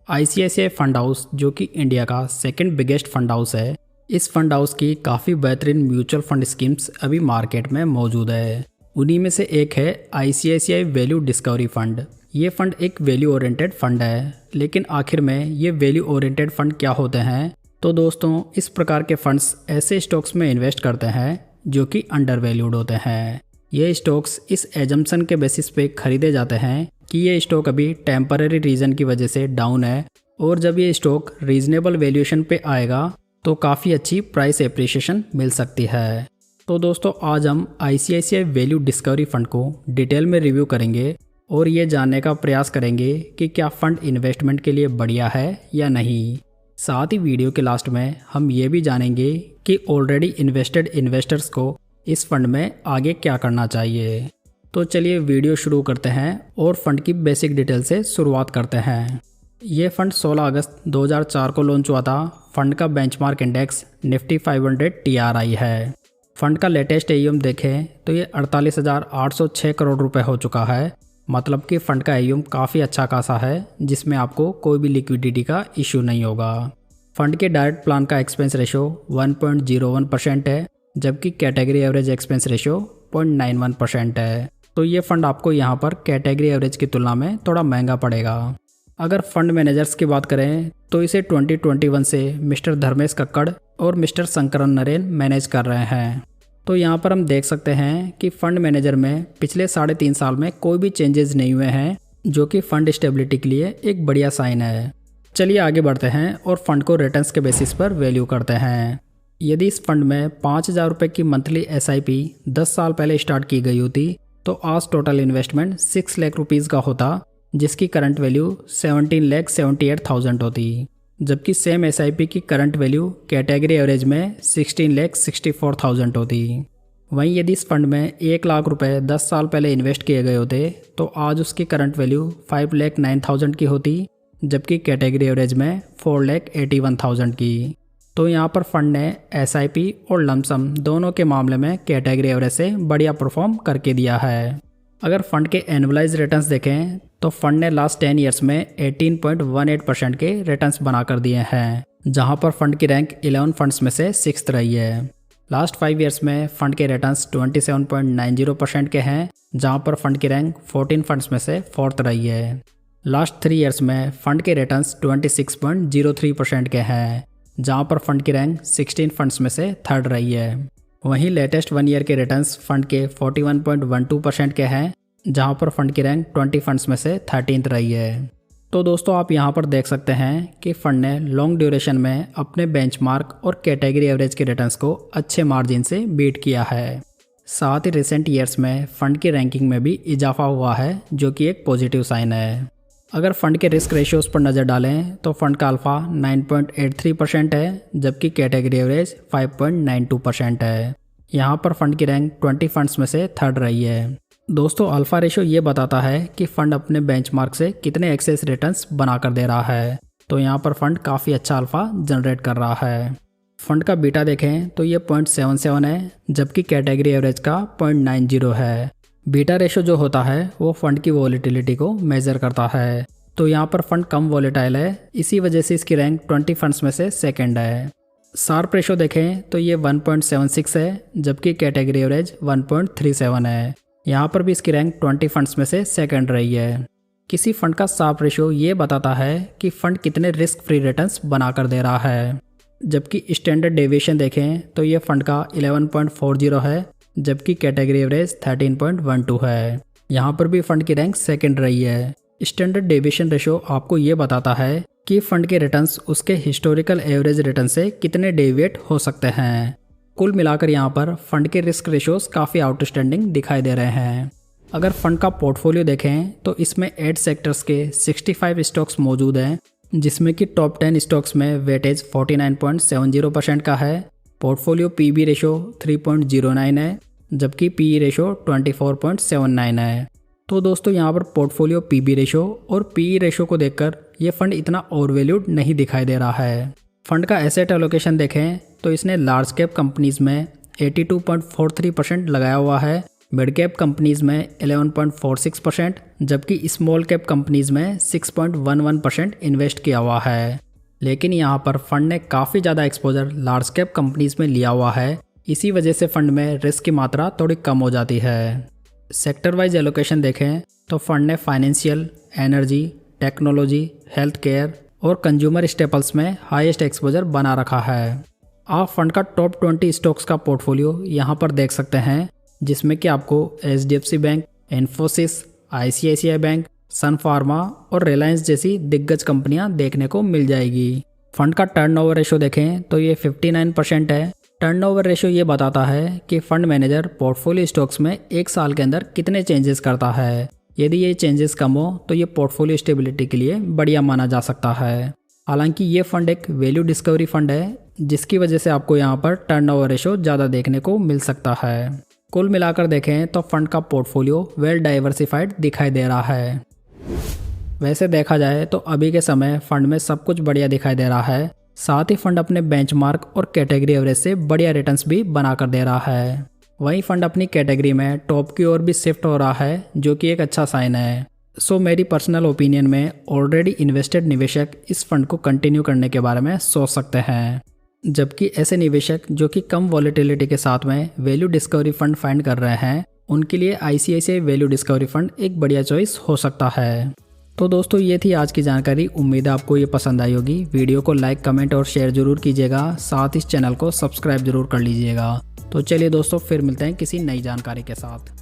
ICICI fund house जो कि India का सेकंड बिगेस्ट फंड हाउस है, इस फंड हाउस की काफ़ी बेहतरीन म्यूचुअल फंड स्कीम्स अभी मार्केट में मौजूद है। उन्हीं में से एक है आईसीआईसीआई वैल्यू डिस्कवरी फंड। ये फंड एक वैल्यू ओरिएंटेड फंड है, लेकिन आखिर में ये वैल्यू ओरिएंटेड फंड क्या होते हैं? तो दोस्तों, इस प्रकार के फंड्स ऐसे स्टॉक्स में इन्वेस्ट करते हैं जो कि अंडर वैल्यूड होते हैं। ये स्टॉक्स इस एजम्पशन के बेसिस पे खरीदे जाते हैं कि ये स्टॉक अभी टेम्पररी रीजन की वजह से डाउन है, और जब ये स्टॉक रीजनेबल वैल्यूएशन पे आएगा तो काफ़ी अच्छी प्राइस एप्रिसिएशन मिल सकती है। तो दोस्तों, आज हम आईसीआईसीआई वैल्यू डिस्कवरी फंड को डिटेल में रिव्यू करेंगे और ये जानने का प्रयास करेंगे कि क्या फंड इन्वेस्टमेंट के लिए बढ़िया है या नहीं। साथ ही वीडियो के लास्ट में हम ये भी जानेंगे कि ऑलरेडी इन्वेस्टेड इन्वेस्टर्स को इस फंड में आगे क्या करना चाहिए। तो चलिए वीडियो शुरू करते हैं और फंड की बेसिक डिटेल से शुरुआत करते हैं। ये फंड 16 अगस्त 2004 को लॉन्च हुआ था। फंड का बेंचमार्क इंडेक्स निफ्टी 500 TRI है। फंड का लेटेस्ट AUM देखें तो ये 48,806 करोड़ रुपए हो चुका है। मतलब कि फंड का AUM काफ़ी अच्छा खासा है, जिसमें आपको कोई भी लिक्विडिटी का इशू नहीं होगा। फंड के डायरेक्ट प्लान का एक्सपेंस रेशो 1.01% है, जबकि कैटेगरी एवरेज एक्सपेंस रेशो 0.91% है। तो ये फंड आपको यहाँ पर कैटेगरी एवरेज की तुलना में थोड़ा महंगा पड़ेगा। अगर फंड मैनेजर्स की बात करें तो इसे 2021 से मिस्टर धर्मेश कक्कड़ और मिस्टर शंकरन नरेन मैनेज कर रहे हैं। तो यहाँ पर हम देख सकते हैं कि फंड मैनेजर में पिछले 3.5 साल में कोई भी चेंजेस नहीं हुए हैं, जो कि फंड स्टेबिलिटी के लिए एक बढ़िया साइन है। चलिए आगे बढ़ते हैं और फंड को रिटर्न्स के बेसिस पर वैल्यू करते हैं। यदि इस फंड में 5,000 रुपये की मंथली SIP 10 साल पहले स्टार्ट की गई होती तो आज टोटल इन्वेस्टमेंट 6 लाख रुपीज़ का होता, जिसकी करंट वैल्यू 17,78,000 होती। जबकि सेम SIP की करंट वैल्यू कैटेगरी एवरेज में 16,64,000 होती। वहीं यदि इस फंड में 1 लाख रुपए 10 साल पहले इन्वेस्ट किए गए होते तो आज उसकी करंट वैल्यू 5,09,000 की होती, जबकि कैटेगरी एवरेज में 4,81,000 की। तो यहाँ पर फंड ने SIP और लमसम दोनों के मामले में कैटेगरी एवरेज से बढ़िया परफॉर्म करके दिया है। अगर फंड के एनुअलाइज रिटर्न्स देखें तो फंड ने लास्ट 10 ईयर्स में 18.18% के रिटर्न्स बनाकर दिए हैं, जहां पर फंड की रैंक 11 फंड्स में से 6th रही है। लास्ट 5 ईयर्स में फंड के रिटर्न्स 27.90% के हैं, जहां पर फंड की रैंक 14 फंड्स में से 4th रही है। लास्ट 3 ईयर्स में फंड के रिटर्न्स 26.03% के हैं, जहां पर फंड की रैंक 16 फंड्स में से 3rd रही है। वहीं लेटेस्ट 1 ईयर के रिटर्न्स फंड के 41.12% के हैं, जहां पर फंड की रैंक 20 फंड्स में से 13th रही है। तो दोस्तों, आप यहां पर देख सकते हैं कि फंड ने लॉन्ग ड्यूरेशन में अपने बेंचमार्क और कैटेगरी एवरेज के रिटर्न्स को अच्छे मार्जिन से बीट किया है। साथ ही रिसेंट ईयर्स में फंड की रैंकिंग में भी इजाफा हुआ है, जो कि एक पॉजिटिव साइन है। अगर फंड के रिस्क रेशियोज पर नज़र डालें तो फंड का अल्फा 9.83% है, जबकि कैटेगरी एवरेज 5.92% है। यहाँ पर फंड की रैंक 20 फंड्स में से 3rd रही है। दोस्तों, अल्फा रेशियो ये बताता है कि फंड अपने बेंचमार्क से कितने एक्सेस रिटर्न्स बनाकर दे रहा है। तो यहाँ पर फंड काफ़ी अच्छा अल्फा जनरेट कर रहा है। फंड का बीटा देखें तो ये 0.77 है, जबकि कैटेगरी एवरेज का 0.90 है। बीटा रेशो जो होता है वो फंड की वॉलेटिलिटी को मेजर करता है। तो यहाँ पर फंड कम वॉलेटाइल है, इसी वजह से इसकी रैंक 20 फंड्स में से 2nd है। शार्प रेशो देखें तो ये 1.76 है, जबकि कैटेगरी एवरेज 1.37 है। यहाँ पर भी इसकी रैंक 20 फंड्स में से 2nd रही है। किसी फंड का शार्प रेशो ये बताता है कि फंड कितने रिस्क फ्री रिटर्न्स बनाकर दे रहा है। जबकि स्टैंडर्ड डेविएशन देखें तो ये फंड का 11.40 है, जबकि कैटेगरी एवरेज 13.12 है। यहाँ पर भी फंड की रैंक 2nd रही है। स्टैंडर्ड डेविएशन रेशो आपको ये बताता है कि फंड के रिटर्न्स उसके हिस्टोरिकल एवरेज रिटर्न से कितने डेविएट हो सकते हैं। कुल मिलाकर यहाँ पर फंड के रिस्क रेशोज काफ़ी आउटस्टैंडिंग दिखाई दे रहे हैं। अगर फंड का पोर्टफोलियो देखें तो इसमें 8 सेक्टर्स के 65 स्टॉक्स मौजूद हैं, जिसमें कि टॉप 10 स्टॉक्स में वेटेज 49.70% का है। पोर्टफोलियो PB रेशो 3.09 है, जबकि PE रेशो 24.79 है। तो दोस्तों, यहाँ पर पोर्टफोलियो PB रेशो और PE रेशो को देखकर ये फंड इतना ओवरवैल्यूड नहीं दिखाई दे रहा है। फंड का एसेट एलोकेशन देखें तो इसने लार्ज कैप कंपनीज में 82.43% लगाया हुआ है, मिड कैप कंपनीज में 11.46%, जबकि स्मॉल कैप कंपनीज में 6.11% इन्वेस्ट किया हुआ है। लेकिन यहाँ पर फंड ने काफ़ी ज़्यादा एक्सपोजर लार्ज कैप कंपनीज में लिया हुआ है, इसी वजह से फंड में रिस्क की मात्रा थोड़ी कम हो जाती है। सेक्टर वाइज एलोकेशन देखें तो फंड ने financial, energy, technology, health care और कंज्यूमर स्टेपल्स में हाईएस्ट एक्सपोजर बना रखा है। आप फंड का टॉप 20 स्टॉक्स का पोर्टफोलियो यहाँ पर देख सकते हैं, जिसमें कि आपको HDFC bank, Infosys, ICICI bank, sun pharma और रिलायंस जैसी दिग्गज कंपनियां देखने को मिल जाएगी। फंड का टर्नओवर रेशो देखें तो ये 59% है। टर्नओवर रेशो ये बताता है कि फंड मैनेजर पोर्टफोलियो स्टॉक्स में एक साल के अंदर कितने चेंजेस करता है। यदि ये चेंजेस कम हो तो ये पोर्टफोलियो स्टेबिलिटी के लिए बढ़िया माना जा सकता है। हालांकि ये फंड एक वैल्यू डिस्कवरी फंड है, जिसकी वजह से आपको यहाँ पर टर्नओवर रेशो ज़्यादा देखने को मिल सकता है। कुल मिलाकर देखें तो फंड का पोर्टफोलियो वेल डाइवर्सिफाइड दिखाई दे रहा है। वैसे देखा जाए तो अभी के समय फंड में सब कुछ बढ़िया दिखाई दे रहा है, साथ ही फंड अपने बेंचमार्क और कैटेगरी एवरेज से बढ़िया रिटर्न्स भी बनाकर दे रहा है। वहीं फंड अपनी कैटेगरी में टॉप की ओर भी शिफ्ट हो रहा है, जो कि एक अच्छा साइन है। सो मेरी पर्सनल ओपिनियन में ऑलरेडी इन्वेस्टेड निवेशक इस फंड को कंटिन्यू करने के बारे में सोच सकते हैं, जबकि ऐसे निवेशक जो कि कम वॉलेटिलिटी के साथ में वैल्यू डिस्कवरी फंड फाइंड कर रहे हैं, उनके लिए ICICI वैल्यू डिस्कवरी फंड एक बढ़िया चॉइस हो सकता है। तो दोस्तों ये थी आज की जानकारी। उम्मीद है आपको ये पसंद आई होगी। वीडियो को लाइक, कमेंट और शेयर जरूर कीजिएगा, साथ ही इस चैनल को सब्सक्राइब जरूर कर लीजिएगा। तो चलिए दोस्तों, फिर मिलते हैं किसी नई जानकारी के साथ।